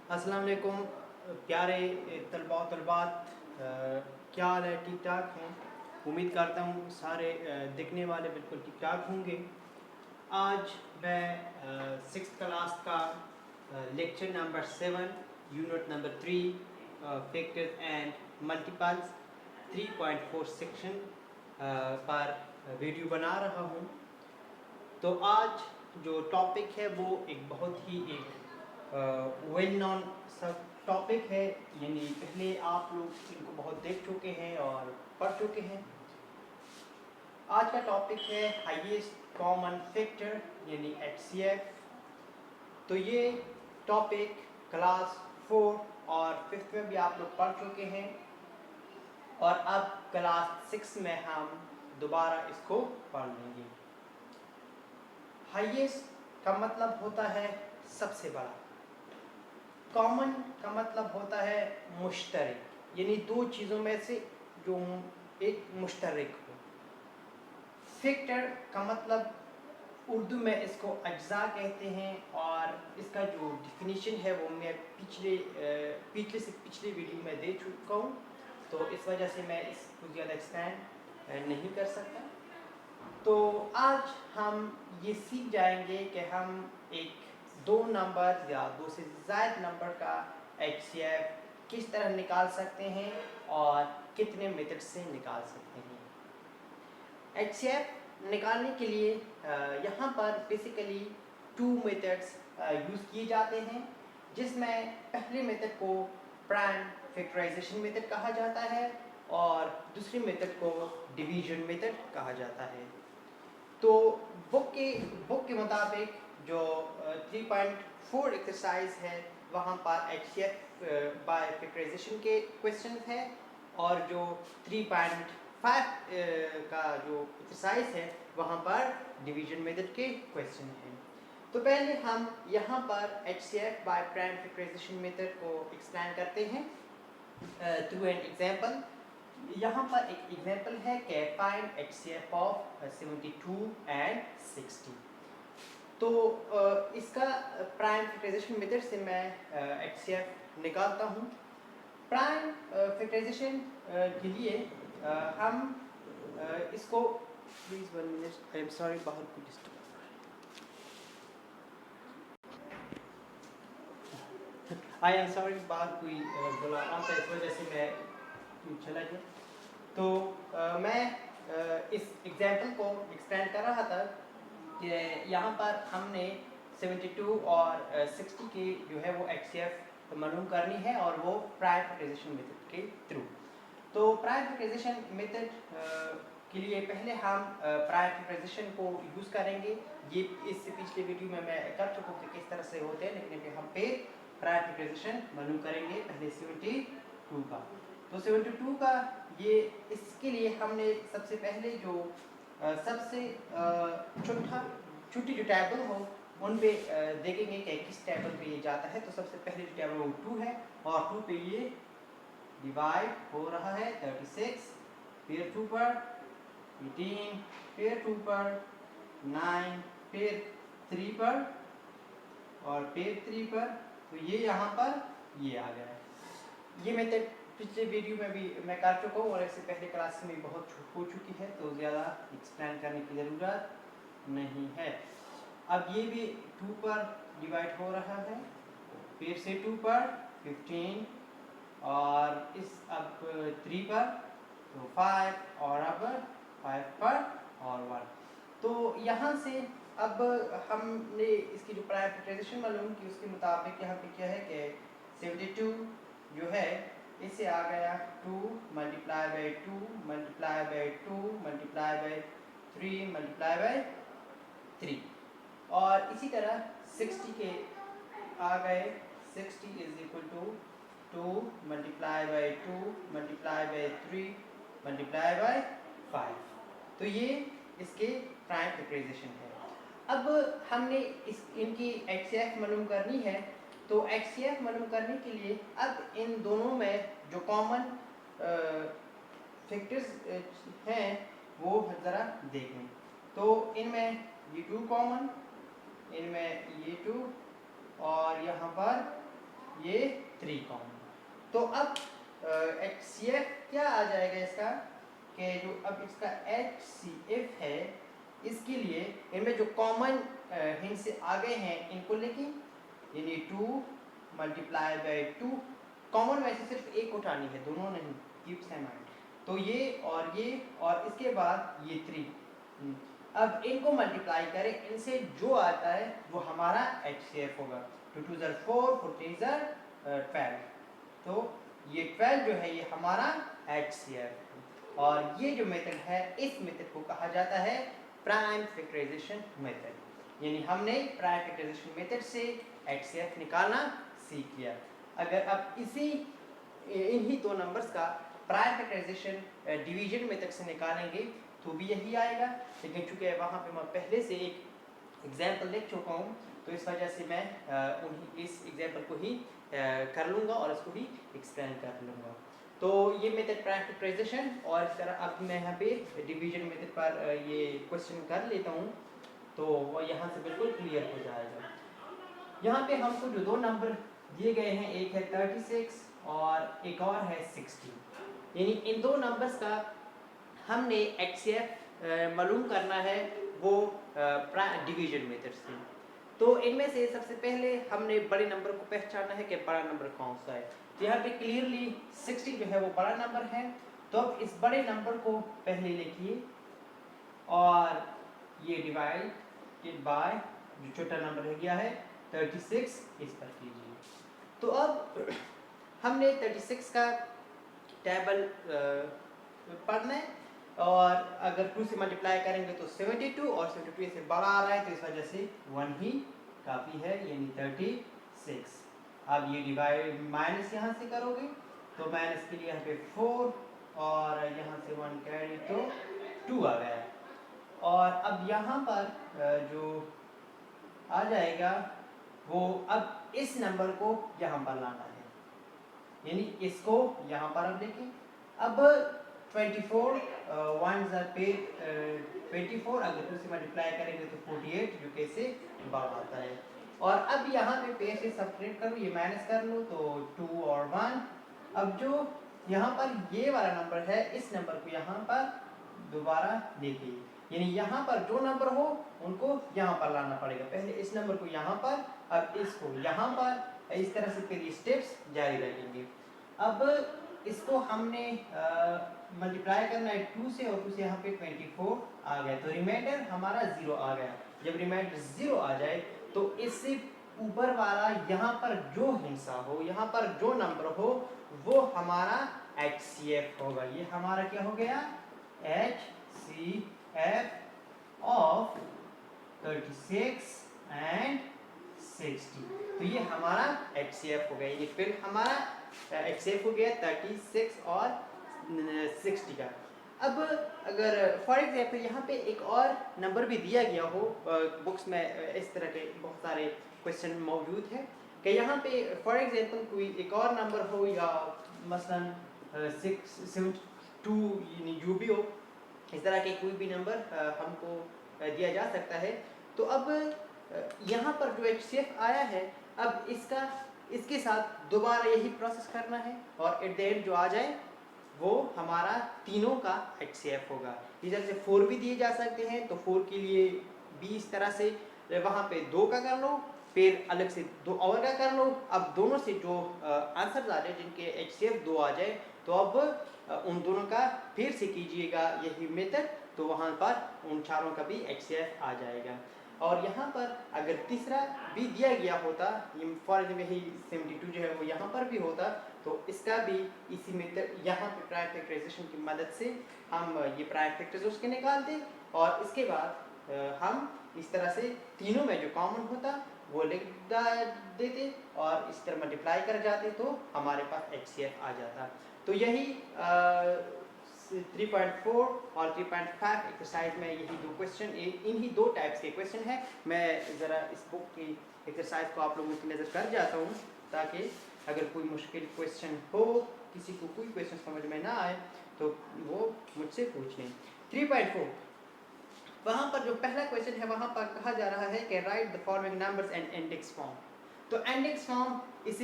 अस्सलाम वालेकुम प्यारे तलबा और तलबात, क्या हाल है? ठीक ठाक हैं? उम्मीद करता हूँ सारे दिखने वाले बिल्कुल ठीक ठाक होंगे। आज मैं सिक्स क्लास का lecture number 7 unit number 3 factors and multiples 3.4 section पर वीडियो बना रहा हूँ। तो आज जो टॉपिक है वो एक बहुत ही एक वेल नॉन सब टॉपिक है, यानी पहले आप लोग इनको बहुत देख चुके हैं और पढ़ चुके हैं। आज का टॉपिक है हाईएस्ट कॉमन फैक्टर यानी HCF। तो ये टॉपिक क्लास 4 और 5 में भी आप लोग पढ़ चुके हैं और अब क्लास 6 में हम दोबारा इसको पढ़ लेंगे। हाईएस्ट का मतलब होता है सबसे बड़ा, कॉमन का मतलब होता है मुश्तरक, यानी दो चीज़ों में से जो एक मुश्तरक हो। फैक्टर का मतलब उर्दू में इसको अज्जा कहते हैं और इसका जो डिफिनीशन है वो मैं पिछले वीडियो में दे चुका हूँ, तो इस वजह से मैं इसको ज़्यादा एक्सपेंड नहीं कर सकता। तो आज हम ये सीख जाएंगे कि हम एक दो नंबर या दो से ज़्यादा नंबर का HCF किस तरह निकाल सकते हैं और कितने मेथड से निकाल सकते हैं। HCF निकालने के लिए यहाँ पर बेसिकली 2 मेथड्स यूज़ किए जाते हैं, जिसमें पहले मेथड को प्राइम फैक्टराइजेशन मेथड कहा जाता है और दूसरी मेथड को डिवीजन मेथड कहा जाता है। तो बुक के मुताबिक जो 3.4 एक्सरसाइज है वहाँ पर HCF बाय फैक्टराइजेशन के क्वेश्चन हैं और जो 3.5 का जो एक्सरसाइज है वहाँ पर डिवीजन मेथड के क्वेश्चन हैं। तो पहले हम यहाँ पर HCF by prime factorisation method को एक्सप्लेन करते हैं थ्रू एन एग्जांपल। यहाँ पर एक एग्जांपल है कि फाइंड HCF ऑफ 72 एंड 60। तो इसका प्राइम फैक्टराइजेशन मेथड से मैं HCF निकालता हूँ। प्राइम फैक्टराइजेशन के लिए हम इसको please 1 minute, I am sorry, बाहर को डिस्टर्ब, आई एम सॉरी, बाहर कोई बुला रहा था, इस वजह से मैं चला गया। तो मैं इस एग्जांपल को एक्सप्लेन कर रहा था कि यहाँ पर हमने 72 और 60 की जो है वो HCF मालूम करनी है और वो प्राइम फैक्टराइजेशन मेथड के थ्रू। तो प्राइम फैक्टराइजेशन मेथड के लिए पहले हम प्राइम फैक्टराइजेशन को यूज़ करेंगे। ये इससे पिछले वीडियो में मैं कर चुका हूँ कि किस तरह से होते हैं, लेकिन अभी हम फिर प्राइम फैक्टराइजेशन मालूम करेंगे पहले 72 का। तो 72 का ये इसके लिए हमने सबसे पहले जो सबसे छोटी जो टेबल हो उन पे देखेंगे कि किस टेबल पे ये जाता है। तो सबसे पहले जो टेबल वो 2 है और 2 पे ये डिवाइड हो रहा है 36, फिर 2 पर 18, फिर 2 पर 9, फिर 3 पर और फिर 3 पर। तो ये यहाँ पर ये आ गया है। ये मेथड पिछले वीडियो में भी मैं कर चुका हूँ और इससे पहले क्लास में बहुत हो चुकी है, तो ज़्यादा एक्सप्लेन करने की ज़रूरत नहीं है। अब ये भी 2 पर डिवाइड हो रहा है, फिर से 2 पर 15 और इस अब 3 पर तो 5 और अब 5 पर और 1। तो यहाँ से अब हमने इसकी जो प्राइम फैक्टराइजेशन मालूम की उसके मुताबिक यहाँ पे क्या है कि 72 जो है इससे आ गया 2 multiply by 2 multiply by 2 multiply by 3 multiply by 3 और इसी तरह 60 के आ गए 60 is equal to 2 multiply by 2 multiply by 3 multiply by 5। तो ये इसके प्राइम फैक्टराइजेशन है। अब हमने इनकी HCF मालूम करनी है, तो HCF मालूम करने के लिए अब इन दोनों में जो कॉमन फैक्टर्स हैं वो ज़रा देख लें। तो इनमें ये 2 कॉमन, इनमें ये 2 और यहाँ पर ये 3 कॉमन। तो अब HCF क्या आ जाएगा इसका, कि जो अब इसका HCF है, इसके लिए इनमें जो कॉमन हिंस से आ गए हैं इनको लिखें, यानी 2 मल्टीप्लाई बाय 2। कॉमन वैसे सिर्फ एक उठानी है, दोनों नहीं, कीप्स इन माइंड। तो ये और इसके बाद ये 3। अब इनको मल्टीप्लाई करें, इनसे जो आता है वो हमारा HCF होगा। 2 2 ज़र 4, 4 3 ज़र 12। तो ये 12 जो है ये हमारा HCF। और ये जो मेथड है, इस मेथड को कहा जाता है प्राइम फैक्टराइजेशन मेथड। यानी हमने प्राइम फैक्टराइजेशन मेथड से HCF निकालना सीख लिया। अगर अब इन्हीं दो नंबर्स का प्राइम फैक्टराइजेशन डिवीजन मेथड से निकालेंगे तो भी यही आएगा, लेकिन चूंकि वहाँ पे मैं पहले से एक एग्जाम्पल लिख चुका हूँ तो इस वजह से मैं इस एग्जाम्पल को ही कर लूँगा और इसको भी एक्सप्लेन कर लूँगा। तो ये मेथड प्राइम फैक्टराइजेशन, और इस तरह अब मैं यहाँ पे डिवीजन मेथड पर ये क्वेश्चन कर लेता हूँ तो यहाँ से बिल्कुल क्लियर हो जाएगा। यहाँ पे हमको जो दो नंबर दिए गए हैं, एक है 36 और एक और है 60, यानी इन दो नंबर्स का हमने HCF मालूम करना है वो डिवीजन मेथड से। तो इनमें से सबसे पहले हमने बड़े नंबर को पहचानना है कि बड़ा नंबर कौन सा है। तो यहाँ पे क्लियरली 60 जो है वो बड़ा नंबर है, तो अब इस बड़े नंबर को पहले लिखिए और ये डिवाइडेड बाय जो छोटा नंबर रह गया है 36, इस पर कीजिए। तो अब हमने 36 का टेबल पढ़ना है, और अगर 2 से मल्टीप्लाई करेंगे तो 72, और 72 से बड़ा आ रहा है तो इस वजह से 1 ही काफ़ी है, यानी 36। अब ये डिवाइड माइनस यहाँ से करोगे तो माइनस के लिए यहाँ पे 4 और यहाँ से 1 कैरी तो 2 आ गया। और अब यहाँ पर जो आ जाएगा वो अब इस नंबर को यहाँ पर लाना है, यानी इसको यहाँ पर अब देखें। अब 24 1 ज़र पे 24, अगर 2 से मल्टीप्लाई करेंगे तो 48, जो कैसे बाहर आता है। और अब यहाँ पे पेड़ से सब्ट्रैक्ट करो, ये माइनस कर लो तो 2 और 1। अब जो यहाँ पर ये वाला नंबर है, इस नंबर को यहाँ पर दोबारा देखिए, यानी यहाँ पर जो नंबर हो उनको यहाँ पर लाना पड़ेगा। पहले इस नंबर को यहाँ पर, अब इसको यहाँ पर, इस तरह से फिर ये स्टेप्स जारी रखेंगे। अब इसको हमने मल्टीप्लाई करना है 2 से, और 2 से यहाँ पे 24 आ गया, तो रिमाइंडर हमारा 0 आ गया। जब रिमाइंडर 0 आ जाए तो इससे ऊपर वाला यहाँ पर जो हिस्सा हो, यहाँ पर जो नंबर हो, वो हमारा HCF होगा। ये हमारा क्या हो गया, HCF ऑफ 36 एंड 60। तो ये हमारा HCF हो गया, ये फिर हमारा HCF हो गया 36 और 60 का। अब अगर फॉर एग्जाम्पल यहाँ पे एक और नंबर भी दिया गया हो, बुक्स में इस तरह के बहुत सारे क्वेश्चन मौजूद हैं कि यहाँ पे फॉर एग्जाम्पल कोई एक और नंबर हो, या मसलन 672, यानी जो भी हो, इस तरह के कोई भी नंबर हमको दिया जा सकता है। तो अब यहाँ पर जो HCF आया है, अब इसके साथ दोबारा यही प्रोसेस करना है, और एट द एंड जो आ जाए वो हमारा तीनों का HCF होगा। इधर से 4 भी दिए जा सकते हैं, तो 4 के लिए भी इस तरह से वहाँ पे 2 का कर लो, फिर अलग से 2 और का कर लो। अब दोनों से जो आंसर आ जाए जिनके HCF 2 आ जाए, तो अब उन दोनों का फिर से कीजिएगा यही मेथड, तो वहाँ पर उन चारों का भी HCF आ जाएगा। और यहाँ पर अगर तीसरा भी दिया गया होता, फॉर एग्जाम्पल यही 72 जो है वो यहाँ पर भी होता, तो इसका भी इसी मेथड यहाँ पे प्राइम फैक्टराइजेशन की मदद से हम ये प्राइम फैक्टर्स उसके निकाल दें, और इसके बाद हम इस तरह से तीनों में जो कॉमन होता वो लिख देते और इस तरह मल्टीप्लाई कर जाते, तो हमारे पास HCF आ जाता। तो यही 3.4 और 3.5 एक्सरसाइज में यही दो क्वेश्चन, इन्हीं दो टाइप्स के क्वेश्चन हैं। मैं ज़रा इस बुक की एक्सरसाइज को आप लोगों की नज़र कर जाता हूँ, ताकि अगर कोई मुश्किल क्वेश्चन हो, किसी को कोई क्वेश्चन समझ में ना आए, तो वो मुझसे पूछ लें। 3.4 वहाँ पर जो पहला क्वेश्चन है, वहाँ पर कहा जा रहा है कि right the following numbers and index form. तो इंडेक्स फॉर्म इस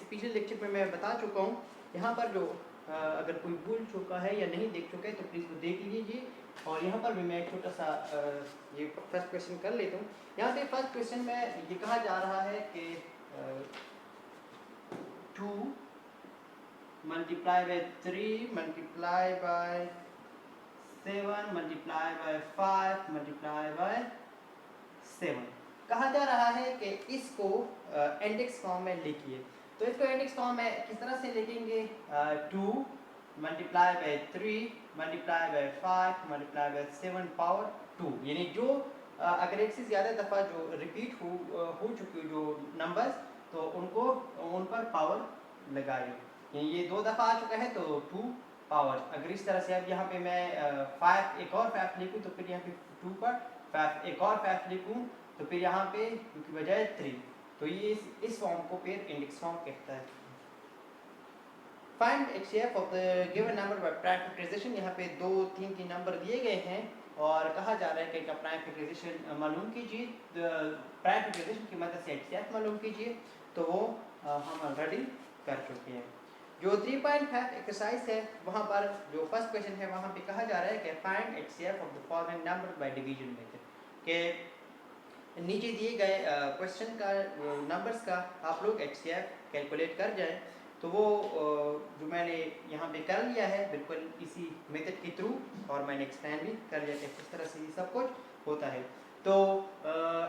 पिछले लेक्चर में मैं बता चुका हूँ। यहाँ पर जो अगर कोई भूल चुका है या नहीं देख चुका है तो प्लीज़ वो देख लीजिए। और यहाँ पर भी मैं एक छोटा सा ये फर्स्ट क्वेश्चन कर लेता हूँ। यहाँ पे फर्स्ट क्वेश्चन में ये कहा जा रहा है कि 2 multiply by 3 multiply by 7 multiply by 5 multiply by 7 कहा जा रहा है कि इसको इंडेक्स फॉर्म में लिखिए। तो इसको इंडेक्स फॉर्म में किस तरह से लिखेंगे? 2 multiply by 3 multiply by 5 multiply by 7 power 2, यानी जो अगर एक से ज़्यादा दफ़ा जो रिपीट हो चुकी जो नंबर्स तो उनको उन पर पावर लगाइए। यानी ये 2 दफ़ा आ चुका है तो 2 पावर। अगर इस तरह से अब यहाँ पे मैं 5 एक और 5 लिखूँ तो फिर यहाँ पे 2 पर 5 एक और 5 लिखूँ तो फिर यहाँ पे 2 की बजाय 3, तो ये इस फॉर्म को फिर इंडेक्स फॉर्म कहता है। Find HCF of the given number by prime factorisation. यहाँ पे 2 3 के नंबर दिए गए हैं और कहा जा रहा है कि इनका प्राइम फैक्टराइजेशन मालूम कीजिए। प्राइम फैक्टराइजेशन की मदद से HCF मालूम कीजिए, तो वो हम ऑलरेडी कर चुके हैं। जो 3.5 एक्सरसाइज है वहाँ पर जो फर्स्ट क्वेश्चन है वहाँ पे कहा जा रहा है कि find HCF of the following number by division method, के नीचे दिए गए क्वेश्चन का नंबर्स का आप लोग HCF कैलकुलेट कर जाएं। तो वो जो मैंने यहाँ पे कर लिया है बिल्कुल इसी मेथड के थ्रू, और मैंने एक्सप्लेन भी कर लिया कि किस तरह से ये सब कुछ होता है। तो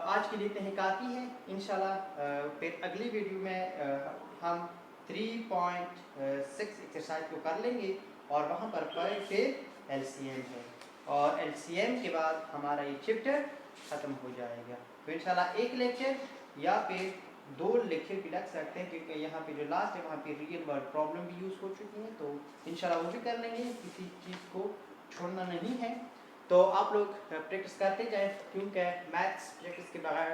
आज के लिए इतने ही काफ़ी है। इंशाल्लाह फिर अगली वीडियो में हम 3.6 एक्सरसाइज को कर लेंगे और वहाँ पर फिर LCM है, और LCM के बाद हमारा ये चैप्टर ख़त्म हो जाएगा। तो इंशाल्लाह एक लेक्चर या फिर 2 लेक्चर भी लग सकते हैं, क्योंकि यहाँ पे जो लास्ट है वहाँ पे रियल वर्ल्ड प्रॉब्लम भी यूज़ हो चुकी हैं, तो इंशाल्लाह वो भी कर लेंगे। किसी चीज़ को छोड़ना नहीं है, तो आप लोग प्रैक्टिस करते जाएं, क्योंकि मैथ्स प्रैक्टिस के बगैर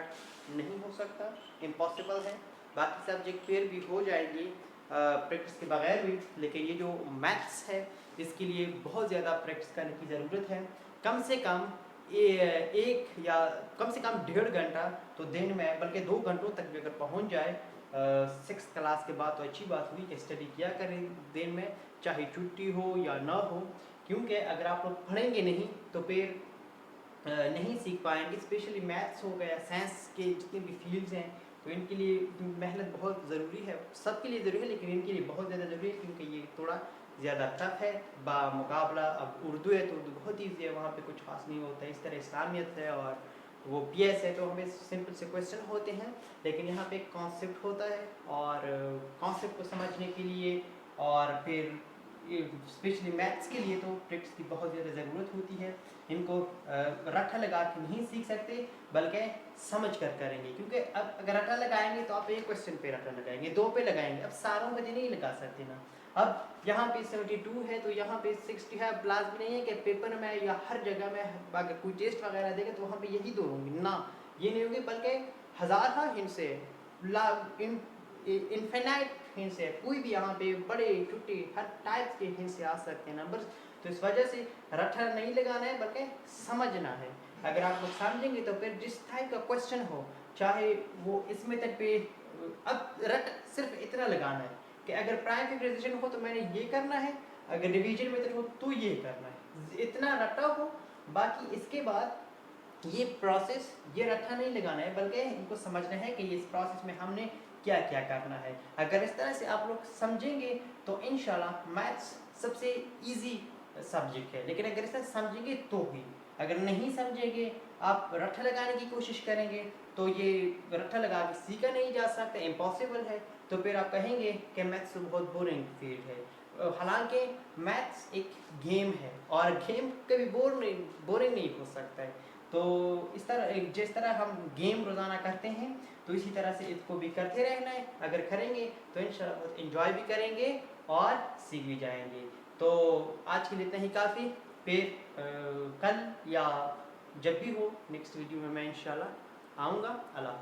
नहीं हो सकता, इम्पॉसिबल है। बाकी सब्जेक्ट फिर भी हो जाएंगी प्रैक्टिस के बगैर भी, लेकिन ये जो मैथ्स है इसके लिए बहुत ज़्यादा प्रैक्टिस करने की ज़रूरत है। कम से कम एक या कम से कम 1.5 घंटा तो दिन में, बल्कि 2 घंटों तक भी अगर पहुंच जाए 6th क्लास के बाद, तो अच्छी बात हुई कि स्टडी किया करें दिन में, चाहे छुट्टी हो या ना हो। क्योंकि अगर आप लोग पढ़ेंगे नहीं तो फिर नहीं सीख पाएंगे। स्पेशली मैथ्स हो गया, साइंस के जितने भी फील्ड्स हैं, तो इनके लिए मेहनत बहुत ज़रूरी है। सबके लिए ज़रूरी है, लेकिन इनके लिए बहुत ज़्यादा ज़रूरी है, क्योंकि ये थोड़ा ज़्यादा टफ है बामुकाबला। अब उर्दू है तो उर्दू बहुत ईजी है, वहाँ पे कुछ खास नहीं होता है। इस तरह इस्लामियत है और वो PS है तो हमें सिंपल से क्वेश्चन होते हैं, लेकिन यहाँ पे कॉन्सेप्ट होता है, और कॉन्सेप्ट को समझने के लिए और फिर स्पेशली मैथ्स के लिए तो प्रैक्टिस की बहुत ज़्यादा ज़रूरत होती है। इनको रट्टा लगा के नहीं सीख सकते, बल्कि समझ कर करेंगे। क्योंकि अब अगर रट्टा लगाएंगे तो आप एक क्वेश्चन पे रट्टा लगाएंगे, 2 पे लगाएंगे, अब सारों पे नहीं लगा सकते ना। अब यहाँ पे 72 है तो यहाँ पे 60 है। प्लास भी नहीं है कि पेपर में या हर जगह में अगर कोई टेस्ट वगैरह देगा तो वहाँ पे यही 2 होंगे ना, ये नहीं होंगे, बल्कि हज़ार हिंट से इनफिनाइट हिंट से, कोई भी यहाँ पे बड़े छोटे हर टाइप के हिंट से आ सकते हैं नंबर्स। तो इस वजह से रट्टा नहीं लगाना है, बल्कि समझना है। अगर आप लोग समझेंगे तो फिर जिस टाइप का क्वेश्चन हो, चाहे वो इस मेथड पे, अब रट सिर्फ इतना लगाना है कि अगर प्राइम फैक्टराइजेशन हो तो मैंने ये करना है, अगर डिवीजन मेथड हो तो ये करना है, इतना रट्टा हो। बाकी इसके बाद ये प्रोसेस, ये रट्टा नहीं लगाना है, बल्कि इनको समझना है कि इस प्रोसेस में हमने क्या क्या करना है। अगर इस तरह से आप लोग समझेंगे तो इंशाल्लाह मैथ्स सबसे इजी सब्जेक्ट है। लेकिन अगर इस तरह समझेंगे तो ही, अगर नहीं समझेंगे, आप रट्टा लगाने की कोशिश करेंगे तो ये रट्टा लगा के सीखा नहीं जा सकता, इम्पॉसिबल है। तो फिर आप कहेंगे कि मैथ्स बहुत बोरिंग फील्ड है। हालांकि मैथ्स एक गेम है और गेम कभी बोरिंग नहीं हो सकता है। तो इस तरह जिस तरह हम गेम रोज़ाना करते हैं तो इसी तरह से इसको भी करते रहना है। अगर करेंगे तो इंशाल्लाह एंजॉय भी करेंगे और सीख भी जाएंगे। तो आज के लिए इतना ही काफ़ी। फिर कल या जब भी हो नेक्स्ट वीडियो में मैं इंशाल्लाह आऊँगा। अल्लाह।